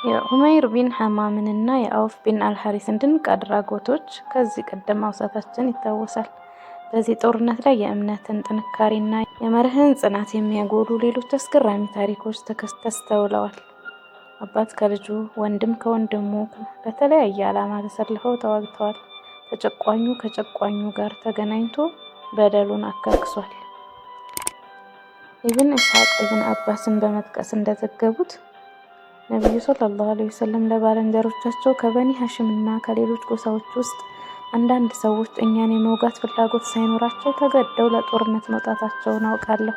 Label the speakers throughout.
Speaker 1: የኡመይር ቢን ሐማምንና የአውፍ ቢን አልሐሪስን ድንቅ አድራጎቶች ከዚህ ቀደም ማውሳታችን ይታወሳል። በዚህ ጦርነት ላይ የእምነትን ጥንካሬና የመርህን ጽናት የሚያጎሉ ሌሎች አስገራሚ ታሪኮች ተስተውለዋል። አባት ከልጁ፣ ወንድም ከወንድሙ በተለያየ ዓላማ ተሰልፈው ተዋግተዋል። ተጨቋኙ ከጨቋኙ ጋር ተገናኝቶ በደሉን አካክሷል። ኢብን ኢስሐቅ ኢብን አባስን በመጥቀስ እንደዘገቡት ነብዩ ሰለላሁ ዐለይሂ ወሰለም ለባልንጀሮቻቸው ከበኒ ሐሽምና ከሌሎች ጎሳዎች ውስጥ አንዳንድ ሰዎች እኛን የመውጋት ፍላጎት ሳይኖራቸው ተገደው ለጦርነት መውጣታቸውን አውቃለሁ።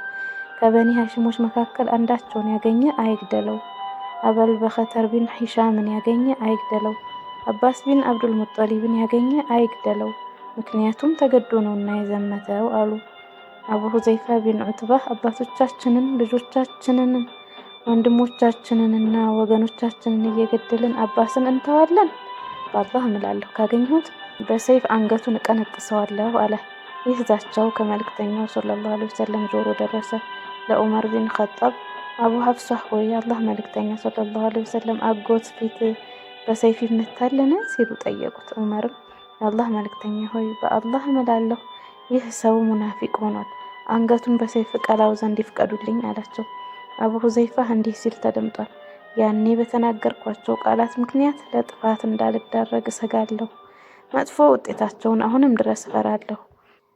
Speaker 1: ከበኒ ሐሽሞች መካከል አንዳቸውን ያገኘ አይግደለው። አበል በኸተር ቢን ሂሻምን ያገኘ አይግደለው። አባስ ቢን አብዱል ሙጠሊብን ያገኘ አይግደለው፣ ምክንያቱም ተገዶ ነውና የዘመተው አሉ። አቡ ሁዘይፋ ቢን ዑትባህ አባቶቻችንን፣ ልጆቻችንን፣ ወንድሞቻችንንና ወገኖቻችንን እየገደልን አባስን እንተዋለን? በአላህ እምላለሁ ካገኘሁት በሰይፍ አንገቱን እቀነጥሰዋለሁ አለ። ይህ ዛቻው ከመልእክተኛው ሰለላሁ ዐለይሂ ወሰለም ጆሮ ደረሰ። ለዑመር ቢን ኸጣብ አቡ ሐፍሳ ሆይ የአላህ መልእክተኛ ሰለላሁ ዐለይሂ ወሰለም አጎት ፊት በሰይፍ ይመታልን ሲሉ ጠየቁት። ዑመርም የአላህ መልእክተኛ ሆይ በአላህ እምላለሁ ይህ ሰው ሙናፊቅ ሆኗል፣ አንገቱን በሰይፍ ቀላው ዘንድ ይፍቀዱልኝ አላቸው። አቡ ሁዘይፋ እንዲህ ሲል ተደምጧል። ያኔ በተናገርኳቸው ቃላት ምክንያት ለጥፋት እንዳልዳረግ እሰጋለሁ። መጥፎ ውጤታቸውን አሁንም ድረስ እፈራለሁ።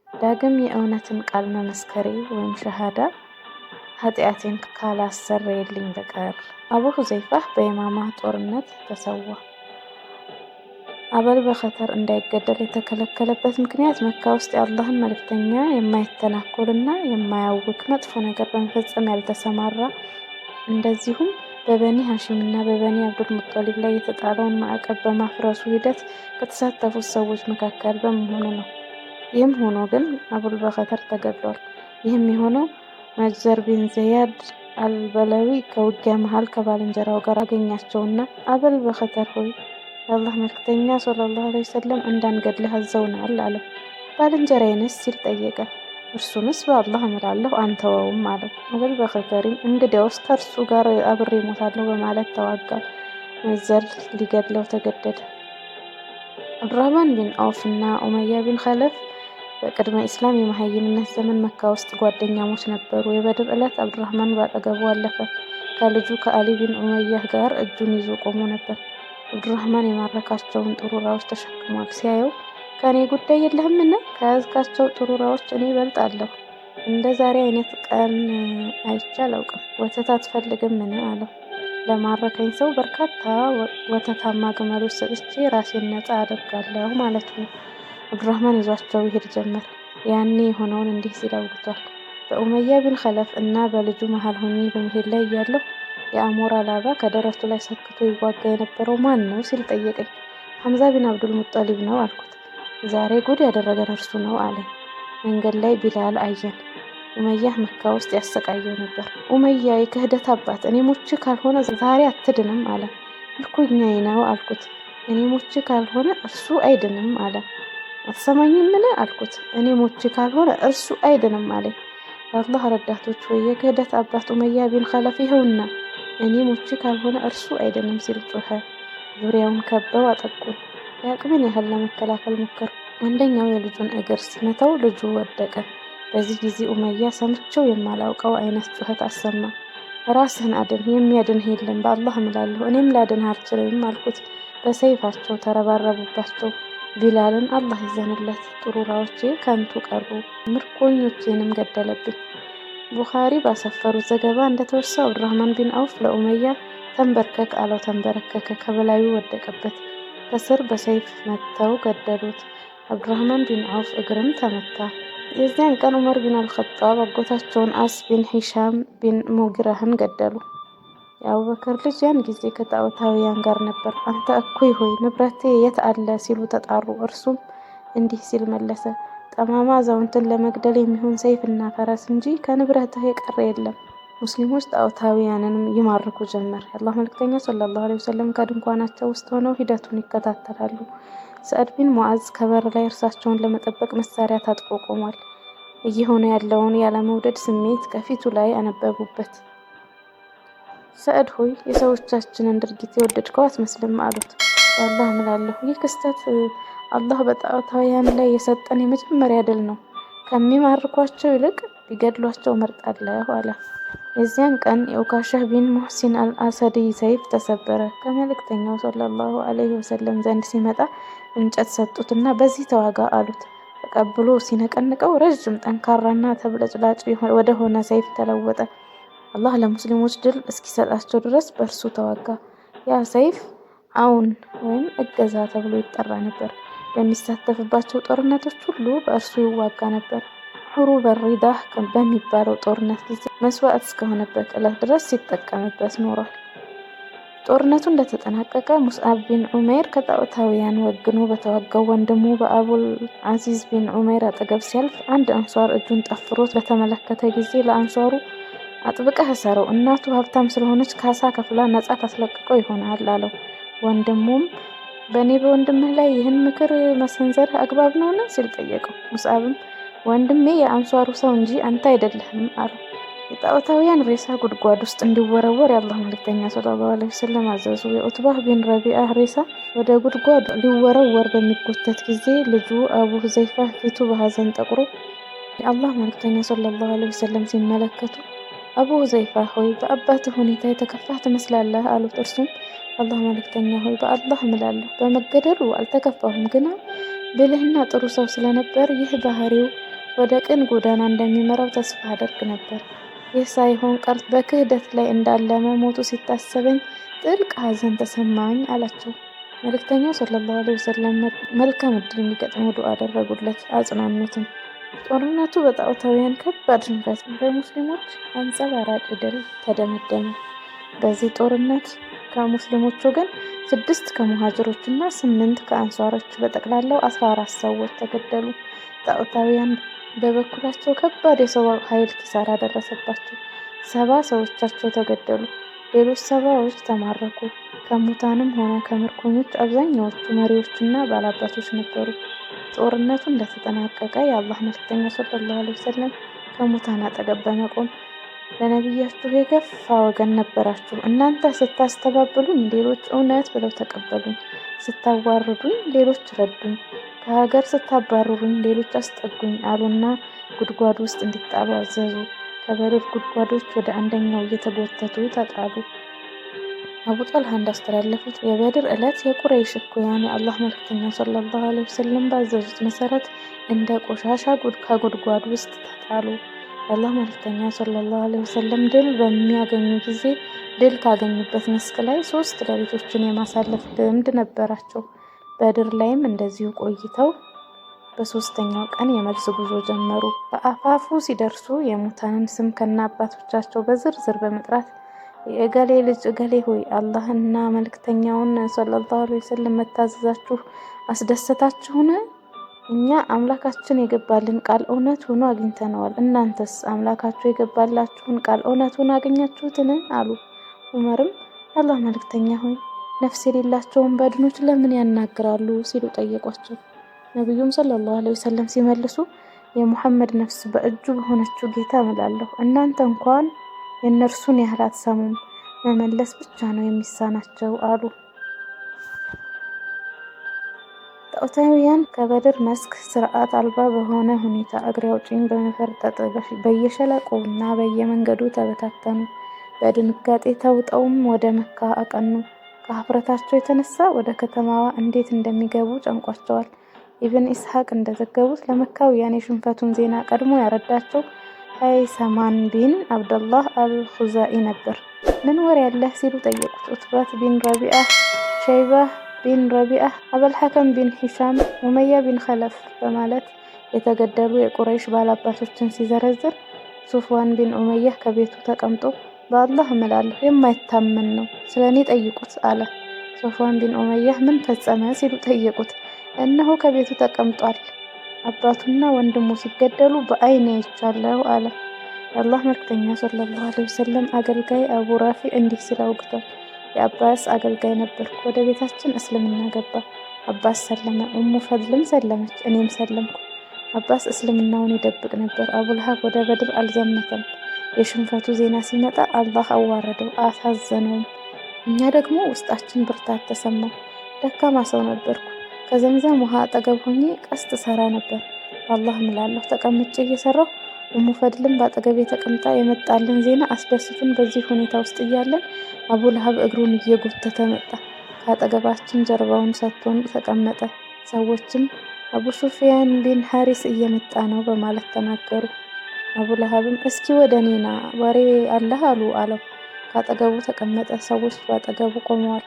Speaker 1: ዳግም የእውነትን ቃል መመስከሬ ወይም ሸሃዳ ኃጢአቴን ካላሰረየልኝ በቀር። አቡ ሁዘይፋ በየማማ ጦርነት ተሰዋ። አበል በኸተር እንዳይገደል የተከለከለበት ምክንያት መካ ውስጥ የአላህን መልእክተኛ የማይተናኮልና የማያውክ መጥፎ ነገር በመፈጸም ያልተሰማራ፣ እንደዚሁም በበኒ ሐሽምና በበኒ አብዱል ሙጠሊብ ላይ የተጣለውን ማዕቀብ በማፍረሱ ሂደት ከተሳተፉት ሰዎች መካከል በመሆኑ ነው። ይህም ሆኖ ግን አቡል በኸተር ተገድሏል። ይህም የሆነው መጅዘር ቢን ዘያድ አልበለዊ ከውጊያ መሃል ከባልንጀራው ጋር አገኛቸውና አበል በኸተር ሆይ የአላህ መልእክተኛ ሰለላሁ ዐለይሂ ወሰለም እንዳንገድልህ አዘውናል አለው። ባልንጀራዬንስ ሲል ጠየቀ። እርሱንስ በአላህ እምላለሁ አንተወውም አለው። አበል በኸተሪም እንግዲያውስ ከእርሱ ጋር አብሬ እሞታለሁ በማለት ተዋጋ። መጅዘር ሊገድለው ተገደደ። አብዱራህማን ቢን አውፍ እና ኡመያ ቢን ኸለፍ በቅድመ ኢስላም የመሀይምነት ዘመን መካ ውስጥ ጓደኛሞች ነበሩ። የበድር ዕለት አብዱራህማን ባጠገቡ አለፈ። ከልጁ ከአሊ ቢን ኡመያህ ጋር እጁን ይዞ ቆሞ ነበር። አብዱራህማን የማረካቸውን ጥሩራዎች ተሸክሟል። ሲያየው ከእኔ ጉዳይ የለህምን? ከያዝካቸው ጥሩራዎች እኔ እበልጣለሁ። እንደ ዛሬ አይነት ቀን አይቼ አላውቅም። ወተት አትፈልግምን? አለው። ለማረከኝ ሰው በርካታ ወተታማ ግመሎች ሰጥቼ ራሴን ነፃ አደርጋለሁ ማለቱ ነው። አብዱራህማን ይዟቸው ይሄድ ጀመር። ያኔ የሆነውን እንዲህ ሲል አውርቷል። በኡመያ ቢን ኸለፍ እና በልጁ መሃል ሆኜ በመሄድ ላይ እያለሁ የአሞራ ላባ ከደረቱ ላይ ሰክቶ ይዋጋ የነበረው ማን ነው ሲል ጠየቀኝ። ሐምዛ ቢን አብዱል ሙጠሊብ ነው አልኩት። ዛሬ ጉድ ያደረገን እርሱ ነው አለኝ። መንገድ ላይ ቢላል አየን። ኡመያ መካ ውስጥ ያሰቃየው ነበር። ኡመያ የክህደት አባት፣ እኔ ሞቼ ካልሆነ ዛሬ አትድንም አለ። ምርኮኛዬ ነው አልኩት። እኔ ሞቼ ካልሆነ እርሱ አይድንም አለ። አትሰማኝምን አልኩት። እኔ ሞቼ ካልሆነ እርሱ አይድንም አለኝ። የአላህ ረዳቶች ወይ የክህደት አባት ኡመያ ቢን ኸለፍ ይኸውና፣ እኔ ሞቼ ካልሆነ እርሱ አይድንም ሲል ጮኸ። ዙሪያውን ከበው አጠቁን። የአቅሜን ያህል ለመከላከል ሞከርኩ። አንደኛው የልጁን እግር ሲመታው ልጁ ወደቀ። በዚህ ጊዜ ኡመያ ሰምቼው የማላውቀው አይነት ጩኸት አሰማ። ራስህን አድን፣ የሚያድንህ የለም፣ በአላህ እምላለሁ እኔም ላድንህ አልችልም አልኩት። በሰይፋቸው ተረባረቡባቸው። ቢላልን አላህ ይዘንለት፣ ጥሩራዎቼ ከንቱ ቀሩ፣ ምርኮኞቼንም ገደለብኝ። ቡኻሪ ባሰፈሩት ዘገባ እንደተወሳው አብዱራህማን ቢን አውፍ ለኡመያ ተንበርከክ አለው። ተንበረከከ፣ ከበላዩ ወደቀበት። ከስር በሰይፍ መተው ገደሉት። አብዱራህማን ቢን አውፍ እግርም ተመታ። የዚያን ቀን ዑመር ቢን አልኸጣብ አጎታቸውን አስ ቢን ሂሻም ቢን ሙጊራህን ገደሉ። የአቡበከር ልጅ ያን ጊዜ ከጣዖታውያን ጋር ነበር። አንተ እኩይ ሆይ ንብረቴ የት አለ ሲሉ ተጣሩ። እርሱም እንዲህ ሲል መለሰ፣ ጠማማ አዛውንትን ለመግደል የሚሆን ሰይፍና ፈረስ እንጂ ከንብረትህ የቀረ የለም። ሙስሊሞች ጣዖታውያንንም ይማርኩ ጀመር። የአላህ መልእክተኛ ሰለላሁ ዐለይሂ ወሰለም ከድንኳናቸው ውስጥ ሆነው ሂደቱን ይከታተላሉ። ሰዕድ ቢን ሙዓዝ ከበር ላይ እርሳቸውን ለመጠበቅ መሳሪያ ታጥቆ ቆሟል። እየሆነ ያለውን ያለመውደድ ስሜት ከፊቱ ላይ አነበቡበት። ሰዕድ ሆይ የሰዎቻችንን ድርጊት የወደድከው አትመስልም አሉት። በአላህ እምላለሁ ይህ ክስተት አላህ በጣዖታውያን ላይ የሰጠን የመጀመሪያ ድል ነው። ከሚማርኳቸው ይልቅ ቢገድሏቸው እመርጣለሁ አለ። የዚያን ቀን የኡካሻህ ቢን ሙሕሲን አልአሰዲ ሰይፍ ተሰበረ። ከመልእክተኛው ሰለላሁ ዐለይሂ ወሰለም ዘንድ ሲመጣ እንጨት ሰጡትና በዚህ ተዋጋ አሉት። ተቀብሎ ሲነቀንቀው ረዥም ጠንካራና ተብለጭላጭ ወደ ሆነ ሰይፍ ተለወጠ። አላህ ለሙስሊሞች ድል እስኪሰጣቸው ድረስ በእርሱ ተዋጋ። ያ ሰይፍ አውን ወይም እገዛ ተብሎ ይጠራ ነበር። በሚሳተፍባቸው ጦርነቶች ሁሉ በእርሱ ይዋጋ ነበር። ሁሩ በሪዳህ በሚባለው ጦርነት ጊዜ መስዋዕት እስከሆነበት ዕለት ድረስ ሲጠቀምበት ኖሯል። ጦርነቱ እንደተጠናቀቀ ሙስዓብ ቢን ዑመይር ከጣዖታውያን ወግኖ በተዋጋው ወንድሙ በአቡል አዚዝ ቢን ዑመይር አጠገብ ሲያልፍ አንድ አንሷር እጁን ጠፍሮት በተመለከተ ጊዜ ለአንሷሩ አጥብቀህ እሰረው፣ እናቱ ሀብታም ስለሆነች ካሳ ከፍላ ነጻ ታስለቅቀው ይሆናል አለው። ወንድሙም በእኔ በወንድምህ ላይ ይህን ምክር መሰንዘር አግባብ ነውን? ሲል ጠየቀው። ሙስዓብም ወንድሜ የአንሷሩ ሰው እንጂ አንተ አይደለህም አለው። የጣዖታውያን ሬሳ ጉድጓድ ውስጥ እንዲወረወር የአላህ መልእክተኛ ሰለላሁ ዐለይሂ ወሰለም አዘዙ። የኡትባህ ቢን ረቢአህ ሬሳ ወደ ጉድጓድ ሊወረወር በሚጎተት ጊዜ ልጁ አቡ ሁዘይፋ ፊቱ በሀዘን ጠቁሮ የአላህ መልእክተኛ ሰለላሁ ዐለይሂ ወሰለም ሲመለከቱ አቡ ሁዘይፋ ሆይ በአባትህ ሁኔታ የተከፋህ ትመስላለህ አሉት። እርሱም አላህ መልእክተኛ ሆይ በአላህ እምላለሁ በመገደሉ አልተከፋሁም፣ ግና ብልህና ጥሩ ሰው ስለነበር ይህ ባህሪው ወደ ቅን ጎዳና እንደሚመራው ተስፋ አደርግ ነበር። ይህ ሳይሆን ቀርቶ በክህደት ላይ እንዳለ መሞቱ ሲታሰበኝ ጥልቅ ሀዘን ተሰማኝ አላቸው። መልእክተኛው ሰለላሁ ዐለይሂ ወሰለም መልካም ዕድል እንዲገጥመው ዱዓ አደረጉለት፣ አጽናኑትም። ጦርነቱ በጣዖታውያን ከባድ ሽንፈት፣ በሙስሊሞች አንጸባራቂ ድል ተደመደመ። በዚህ ጦርነት ከሙስሊሞች ወገን 6 ከሙሃጅሮች እና 8 ከአንሷሮች በጠቅላላው 14 ሰዎች ተገደሉ። ጣዖታውያን በበኩላቸው ከባድ የሰው ኃይል ኪሳራ ደረሰባቸው። 70 ሰዎቻቸው ተገደሉ፣ ሌሎች 70ዎች ተማረኩ። ከሙታንም ሆነ ከምርኮኞች አብዛኛዎቹ መሪዎችና ባላባቶች ነበሩ። ጦርነቱ እንደተጠናቀቀ የአላህ መልእክተኛ ሰለላሁ ዐለይሂ ወሰለም ከሙታን አጠገብ በመቆም ለነቢያችሁ የከፋ ወገን ነበራችሁ። እናንተ ስታስተባብሉኝ ሌሎች እውነት ብለው ተቀበሉኝ፣ ስታዋርዱኝ ሌሎች ረዱኝ፣ ከሀገር ስታባረሩኝ ሌሎች አስጠጉኝ አሉና ጉድጓድ ውስጥ እንዲጣሉ አዘዙ። ከበድር ጉድጓዶች ወደ አንደኛው እየተጎተቱ ተጣሉ። አቡ ጠልሃ እንዳስተላለፉት የበድር ዕለት የቁረይሽ እኩያን የአላህ መልእክተኛ ሰለላሁ ዐለይሂ ወሰለም ባዘዙት መሰረት እንደ ቆሻሻ ከጉድጓድ ውስጥ ተጣሉ። የአላህ መልእክተኛ ሰለላሁ ዐለይሂ ወሰለም ድል በሚያገኙ ጊዜ ድል ካገኙበት መስክ ላይ 3 ሌሊቶችን የማሳለፍ ልምድ ነበራቸው። በድር ላይም እንደዚሁ ቆይተው በ3ኛው ቀን የመልስ ጉዞ ጀመሩ። በአፋፉ ሲደርሱ የሙታንን ስም ከነ አባቶቻቸው በዝርዝር በመጥራት የእገሌ ልጅ እገሌ ሆይ አላህና መልእክተኛውን ሰለላሁ ዐለይሂ ወሰለም መታዘዛችሁ አስደሰታችሁን? እኛ አምላካችን የገባልን ቃል እውነት ሆኖ አግኝተነዋል። እናንተስ አምላካችሁ የገባላችሁን ቃል እውነት ሆኖ አገኛችሁትን? አሉ። ዑመርም አላህ መልእክተኛ ሆይ ነፍስ የሌላቸውን በድኖች ለምን ያናግራሉ? ሲሉ ጠየቋቸው። ነቢዩም ሰለላሁ ዐለይሂ ወሰለም ሲመልሱ የሙሐመድ ነፍስ በእጁ በሆነችው ጌታ እምላለሁ እናንተ እንኳን የእነርሱን ያህል አትሰሙም፣ መመለስ ብቻ ነው የሚሳናቸው አሉ። ጣዖታውያን ከበድር መስክ ስርዓት አልባ በሆነ ሁኔታ እግሬ አውጪኝ በመፈርጠጥ በየሸለቆውና በየመንገዱ ተበታተኑ። በድንጋጤ ተውጠውም ወደ መካ አቀኑ። ከሀፍረታቸው የተነሳ ወደ ከተማዋ እንዴት እንደሚገቡ ጨንቋቸዋል። ኢብን ኢስሐቅ እንደዘገቡት ለመካውያን የሽንፈቱን ዜና ቀድሞ ያረዳቸው ሃይሰማን ቢን አብደላህ አልኹዛኢ ነበር። ምን ወሬ ያለህ ሲሉ ጠየቁት። ዑትባት ቢን ረቢአህ፣ ሸይባህ ቢን ረቢአህ፣ አበልሐከም ቢን ሂሻም፣ ኡመያ ቢን ኸለፍ በማለት የተገደሉ የቁረይሽ ባላባቶችን ሲዘረዝር ሱፍዋን ቢን ኡመያህ ከቤቱ ተቀምጦ በአላህ እምላለሁ የማይታመን ነው፣ ስለኔ ጠይቁት አለ። ሱፍዋን ቢን ኡመያህ ምን ፈጸመ ሲሉ ጠየቁት። እነሆ ከቤቱ ተቀምጧል፣ አባቱና ወንድሙ ሲገደሉ በአይኔ አይቻለሁ አለ። የአላህ መልእክተኛ ሰለላሁ ዐለይሂ ወሰለም አገልጋይ አቡ ራፊዕ እንዲህ ሲል አውግቷል። የአባስ አገልጋይ ነበርኩ፣ ወደ ቤታችን እስልምና ገባ። አባስ ሰለመ፣ ኡሙ ፈድልም ሰለመች፣ እኔም ሰለምኩ። አባስ እስልምናውን ይደብቅ ነበር። አቡልሃብ ወደ በድር አልዘመተም። የሽንፈቱ ዜና ሲመጣ አላህ አዋረደው፣ አሳዘነውም። እኛ ደግሞ ውስጣችን ብርታት ተሰማው። ደካማ ሰው ነበርኩ። ከዘምዘም ውሃ አጠገብ ሆኜ ቀስት ሰራ ነበር። አላህ እምላለሁ ተቀምጬ እየሰራሁ ኡሙ ፈድልም በአጠገቤ ተቀምጣ የመጣልን ዜና አስደስቱን። በዚህ ሁኔታ ውስጥ እያለን አቡ ለሀብ እግሩን እየጎተተ መጣ። ከአጠገባችን ጀርባውን ሰጥቶን ተቀመጠ። ሰዎችም አቡ ሱፊያን ቢን ሐሪስ እየመጣ ነው በማለት ተናገሩ። አቡ ለሀብም እስኪ ወደ እኔና ወሬ አለህ አለው። ከአጠገቡ ተቀመጠ። ሰዎች በአጠገቡ ቆመዋል።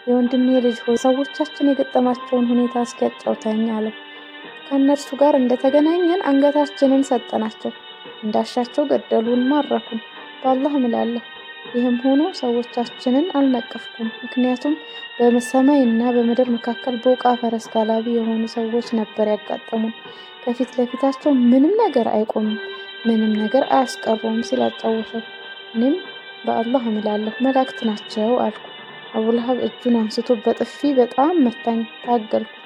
Speaker 1: የወንድሜ ልጅ ሆይ ሰዎቻችን የገጠማቸውን ሁኔታ እስኪ ያጫውተኝ አለው። ከእነርሱ ጋር እንደተገናኘን አንገታችንን ሰጠናቸው፣ እንዳሻቸው ገደሉን፣ ማረኩን። በአላህ እምላለሁ ይህም ሆኖ ሰዎቻችንን አልነቀፍኩም። ምክንያቱም በሰማይ እና በምድር መካከል ቦቃ ፈረስ ጋላቢ የሆኑ ሰዎች ነበር ያጋጠሙን። ከፊት ለፊታቸው ምንም ነገር አይቆምም፣ ምንም ነገር አያስቀሩም ሲል አጫወተው። እኔም በአላህ እምላለሁ መላእክት ናቸው አልኩ። አቡ ለሀብ እጁን አንስቶ በጥፊ በጣም መታኝ። ታገልኩት።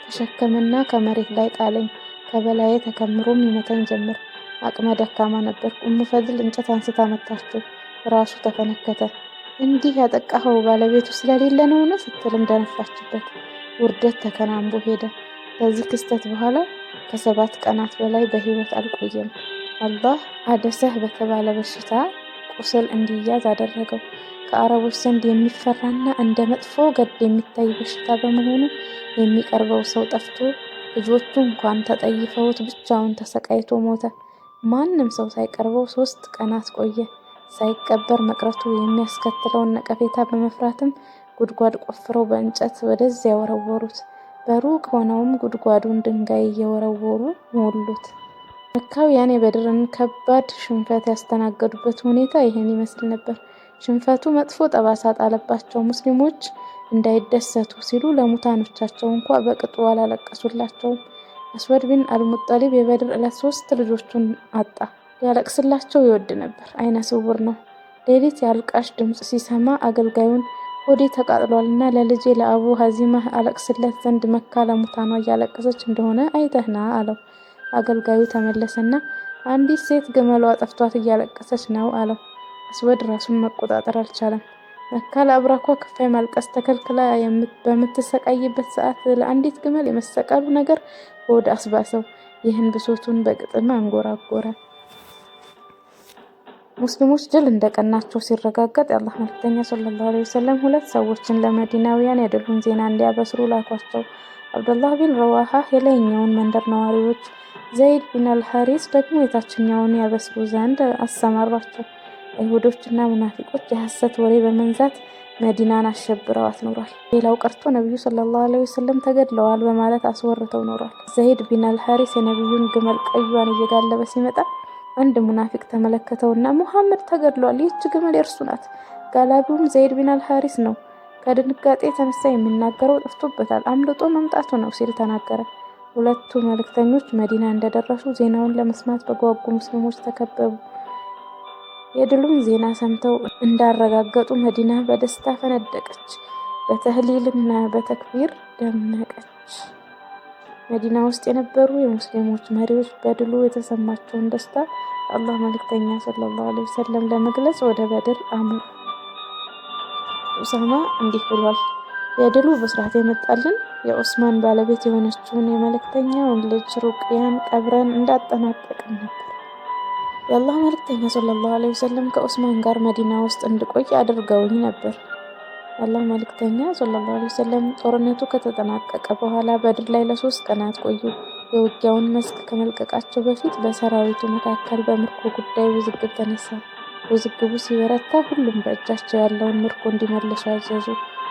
Speaker 1: ተሸከመና ከመሬት ላይ ጣለኝ። ከበላዬ ተከምሮም ይመታኝ ጀመር። አቅመ ደካማ ነበር። ኡሙ ፈድል እንጨት አንስታ መታቸው። ራሱ ተፈነከተ። እንዲህ ያጠቃኸው ባለቤቱ ስለሌለ ነውን ስትልም ደነፋችበት። ውርደት ተከናንቦ ሄደ። ከዚህ ክስተት በኋላ ከ7 ቀናት በላይ በህይወት አልቆየም። አላህ አደሰህ በተባለ በሽታ ቁስል እንዲያዝ አደረገው። ከአረቦች ዘንድ የሚፈራና እንደ መጥፎ ገድ የሚታይ በሽታ በመሆኑ የሚቀርበው ሰው ጠፍቶ ልጆቹ እንኳን ተጠይፈውት ብቻውን ተሰቃይቶ ሞተ። ማንም ሰው ሳይቀርበው 3 ቀናት ቆየ። ሳይቀበር መቅረቱ የሚያስከትለውን ነቀፌታ በመፍራትም ጉድጓድ ቆፍረው በእንጨት ወደዚያ ወረወሩት። በሩቅ ሆነውም ጉድጓዱን ድንጋይ እየወረወሩ ሞሉት። መካውያን የበድርን ከባድ ሽንፈት ያስተናገዱበት ሁኔታ ይህን ይመስል ነበር። ሽንፈቱ መጥፎ ጠባሳ ጣለባቸው። ሙስሊሞች እንዳይደሰቱ ሲሉ ለሙታኖቻቸው እንኳ በቅጡ አላለቀሱላቸውም። አስወድ ቢን አልሙጠሊብ የበድር ዕለት 3 ልጆቹን አጣ። ያለቅስላቸው ይወድ ነበር። አይነ ስውር ነው። ሌሊት የአልቃሽ ድምፅ ሲሰማ አገልጋዩን ሆዴ ተቃጥሏልና ለልጄ ለአቡ ሀዚማ አለቅስለት ዘንድ መካ ለሙታኗ እያለቀሰች እንደሆነ አይተህና አለው። አገልጋዩ ተመለሰና አንዲት ሴት ግመሏ ጠፍቷት እያለቀሰች ነው አለው። አስወድ ራሱን መቆጣጠር አልቻለም። መካ ለአብራኳ ክፋይ ማልቀስ ተከልክላ በምትሰቃይበት ሰዓት ለአንዲት ግመል የመሰቀሉ ነገር ሆድ አስባሰው። ይህን ብሶቱን በግጥም አንጎራጎረ። ሙስሊሞች ድል እንደቀናቸው ሲረጋገጥ የአላህ መልክተኛ ሰለላሁ ዐለይሂ ወሰለም 2 ሰዎችን ለመዲናውያን የድሉን ዜና እንዲያበስሩ ላኳቸው። አብደላህ ቢን ረዋሃ የላይኛውን መንደር ነዋሪዎች፣ ዘይድ ቢን አልሐሪስ ደግሞ የታችኛውን ያበስሩ ዘንድ አሰማሯቸው። አይሁዶችና ሙናፊቆች የሐሰት ወሬ በመንዛት መዲናን አሸብረዋት ኖሯል። ሌላው ቀርቶ ነብዩ ሰለላሁ ዐለይሂ ወሰለም ተገድለዋል በማለት አስወርተው ኖሯል። ዘይድ ቢን አልሐሪስ የነብዩን ግመል ቀዩን እየጋለበ ሲመጣ አንድ ሙናፊቅ ተመለከተውና ሙሐመድ ተገድሏል፣ ይህች ግመል የእርሱ ናት፣ ጋላቢውም ዘይድ ቢን አልሐሪስ ነው፣ ከድንጋጤ የተነሳ የሚናገረው ጠፍቶበታል፣ አምልጦ መምጣቱ ነው ሲል ተናገረ። 2ቱ መልእክተኞች መዲና እንደደረሱ ዜናውን ለመስማት በጓጉ ሙስሊሞች ተከበቡ። የድሉን ዜና ሰምተው እንዳረጋገጡ መዲና በደስታ ፈነደቀች፣ በተህሊልና በተክቢር ደመቀች። መዲና ውስጥ የነበሩ የሙስሊሞች መሪዎች በድሉ የተሰማቸውን ደስታ አላህ መልእክተኛ ሰለላሁ ዐለይሂ ወሰለም ለመግለጽ ወደ በድር አመሩ። ኡሳማ እንዲህ ብሏል። የድሉ ብስራት የመጣልን የኡስማን ባለቤት የሆነችውን የመልእክተኛውን ልጅ ሩቅያን ቀብረን እንዳጠናቀቅን ነበር። የአላህ መልእክተኛ ሰለላሁ ዐለይሂ ወሰለም ከኡስማን ጋር መዲና ውስጥ እንድቆይ አድርገውኝ ነበር። የአላህ መልእክተኛ ሰለላሁ ዐለይሂ ወሰለም ጦርነቱ ከተጠናቀቀ በኋላ በድር ላይ ለ3 ቀናት ቆዩ። የውጊያውን መስክ ከመልቀቃቸው በፊት በሰራዊቱ መካከል በምርኮ ጉዳይ ውዝግብ ተነሳ። ውዝግቡ ሲበረታ ሁሉም በእጃቸው ያለውን ምርኮ እንዲመልሱ አዘዙ።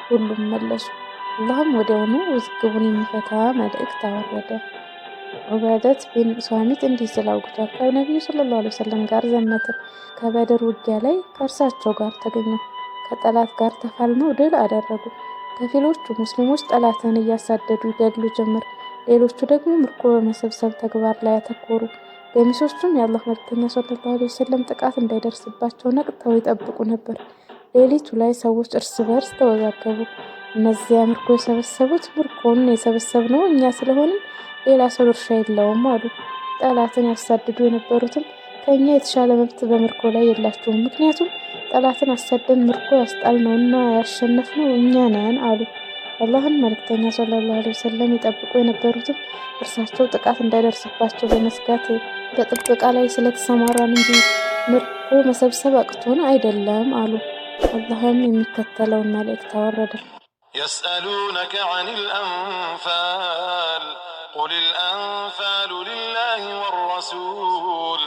Speaker 1: ሁሉም መለሱ። አላህም ወዲያውኑ ውዝግቡን የሚፈታ መልእክት አወረደ። ዑባደት ቢን ሷሚት እንዲህ ሲል አውግቷል። ከነቢዩ ሰለላሁ ዐለይሂ ወሰለም ጋር ዘመትን። ከበድር ውጊያ ላይ ከእርሳቸው ጋር ተገኘ። ከጠላት ጋር ተፋልመው ድል አደረጉ። ከፊሎቹ ሙስሊሞች ጠላትን እያሳደዱ ይገድሉ ጀመር። ሌሎቹ ደግሞ ምርኮ በመሰብሰብ ተግባር ላይ ያተኮሩ። ገሚሶቹም የአላህ መልክተኛ ሰለላሁ ዐለይሂ ወሰለም ጥቃት እንዳይደርስባቸው ነቅተው ይጠብቁ ነበር። ሌሊቱ ላይ ሰዎች እርስ በርስ ተወዛገቡ። እነዚያ ምርኮ የሰበሰቡት ምርኮን የሰበሰብነው እኛ ስለሆንን ሌላ ሰው ድርሻ የለውም አሉ። ጠላትን ያሳድዱ የነበሩትም ከኛ የተሻለ መብት በምርኮ ላይ የላችሁም፣ ምክንያቱም ጠላትን አሰደን ምርኮ ያስጣልነውና ያሸነፍነው እኛ ነን አሉ። አላህን መልእክተኛ ሰለላሁ ዐለይሂ ወሰለም ይጠብቁ የነበሩትም እርሳቸው ጥቃት እንዳይደርስባቸው በመስጋት በጥበቃ ላይ ስለተሰማራን እንጂ ምርኮ መሰብሰብ አቅቶን አይደለም አሉ። አላህም የሚከተለውን መልእክት አወረደ።
Speaker 2: يسألونك عن الأنفال قل الأنفال لله والرسول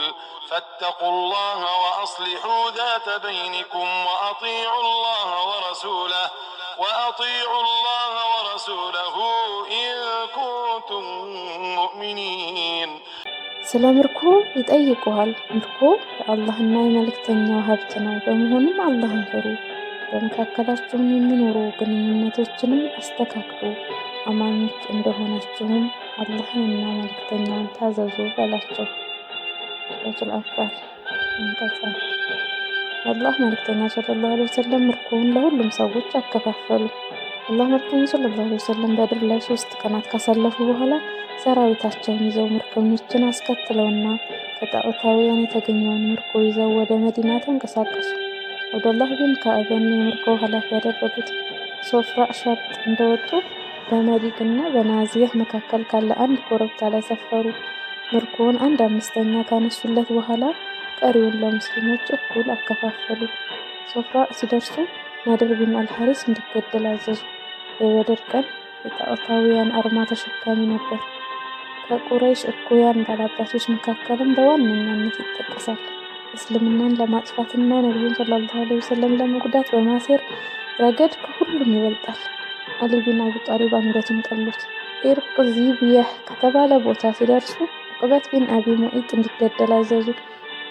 Speaker 2: فاتقوا الله وأصلحوا ذات بينكم وأطيعوا الله ورسوله إن كنتم مؤمنين.
Speaker 1: ስለ ምርኮ ይጠይቁሃል። ምርኮ የአላህና የመልእክተኛው ሀብት ነው። በመሆኑም አላህን ፍሩ። በመካከላችሁም የሚኖሩ ግንኙነቶችንም አስተካክሉ። አማኞች እንደሆናችሁም አላህንና መልእክተኛውን ታዘዙ በላቸው። ሱረቱል አንፋል አንቀጽ 1። አላህ መልእክተኛ ሰለላሁ ዐለይሂ ወሰለም ምርኮውን ለሁሉም ሰዎች አከፋፈሉ። አላህ መልእክተኛ ሰለላሁ ዐለይሂ ወሰለም በድር ላይ 3 ቀናት ካሳለፉ በኋላ ሰራዊታቸውን ይዘው ምርኮኞችን አስከትለውና ከጣዖታውያን የተገኘውን ምርኮ ይዘው ወደ መዲና ተንቀሳቀሱ። አብዱላህ ቢን ከዕብን የምርኮው ኃላፊ ያደረጉት ሶፍራ ሸርጥ እንደወጡ በመሊክና በናዚያህ መካከል ካለ አንድ ኮረብታ ላይ ሰፈሩ። ምርኮውን 1/5 ካነሱለት በኋላ ቀሪውን ለሙስሊሞች እኩል አከፋፈሉ። ሶፍራ ሲደርሱ ናድር ቢን አልሐሪስ እንዲገደል አዘዙ። የበድር ቀን የጣዖታውያን አርማ ተሸካሚ ነበር። ከቁረይሽ እኩያን ባላባቶች መካከልም በዋነኛነት ይጠቀሳል። እስልምናን ለማጥፋትና ነቢዩን ሰለላሁ ዐለይሂ ወሰለም ለመጉዳት በማሴር ረገድ ከሁሉም ይበልጣል። አሊ ቢን አቢ ጣሊብ አንገቱን ቀሉት። ኢርቅ ዚብያህ ከተባለ ቦታ ሲደርሱ ዑቅበት ቢን አቢ ሙዒጥ እንዲገደል አዘዙ።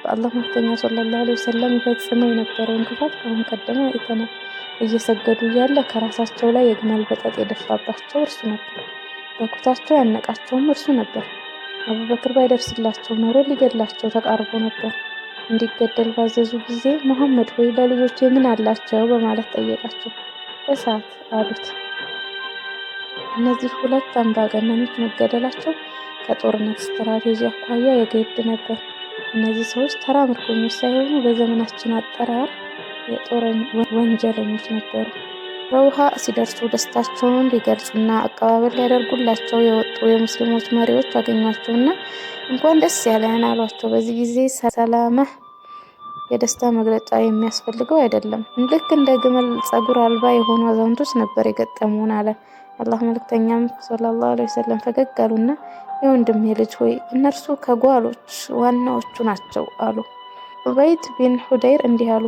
Speaker 1: በአላህ መልእክተኛ ሰለላሁ ዐለይሂ ወሰለም ይፈጽመው የነበረውን ክፋት ከአሁን ቀደም አይተናል። እየሰገዱ እያለ ከራሳቸው ላይ የግመል በጠጥ የደፋባቸው እርሱ ነበር። በኩታቸው ያነቃቸውም እርሱ ነበር። አቡበክር ባይደርስላቸው ኖሮ ሊገድላቸው ተቃርቦ ነበር። እንዲገደል ባዘዙ ጊዜ መሐመድ ሆይ ለልጆቼ ምን አላቸው በማለት ጠየቃቸው። እሳት አሉት። እነዚህ 2 አምባገነኖች መገደላቸው ከጦርነት ስትራቴጂ አኳያ የግድ ነበር። እነዚህ ሰዎች ተራ ምርኮኞች ሳይሆኑ በዘመናችን አጠራር የጦር ወንጀለኞች ነበሩ። ረውሃ ሲደርሱ ደስታቸውን ሊገልጹና አቀባበል ሊያደርጉላቸው የወጡ የሙስሊሞች መሪዎች አገኟቸውና እንኳን ደስ ያለን አሏቸው። በዚህ ጊዜ ሰላማህ የደስታ መግለጫ የሚያስፈልገው አይደለም፣ ልክ እንደ ግመል ጸጉር አልባ የሆኑ አዛውንቶች ነበር የገጠሙን አለ። አላህ መልእክተኛም ሰለላሁ ዐለይሂ ወሰለም ፈገግ አሉና የወንድሜ ልጅ ሆይ እነርሱ ከጓሎች ዋናዎቹ ናቸው አሉ። ዑበይድ ቢን ሁደይር እንዲህ አሉ።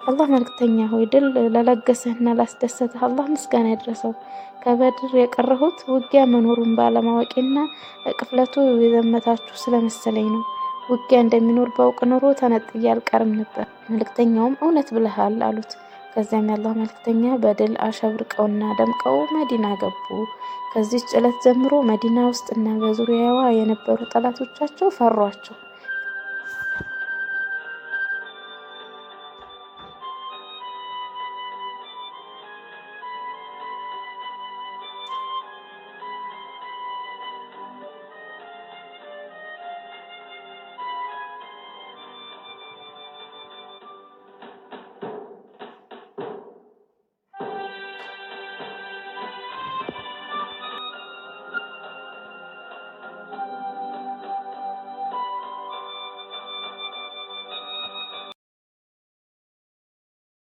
Speaker 1: አላህ መልእክተኛ ሆይ ድል ለለገሰህና ላስደሰተህ አላህ ምስጋና ይድረሰው። ከበድር የቀረሁት ውጊያ መኖሩን ባለማወቄና ቅፍለቱ የዘመታችሁ ስለመሰለኝ ነው። ውጊያ እንደሚኖር ባውቅ ኖሮ ተነጥዬ አልቀርም ነበር። መልእክተኛውም እውነት ብለሃል አሉት። ከዚያም የአላህ መልእክተኛ በድል አሸብርቀውና ደምቀው መዲና ገቡ። ከዚህች ዕለት ጀምሮ መዲና ውስጥና በዙሪያዋ የነበሩ ጠላቶቻቸው ፈሯቸው።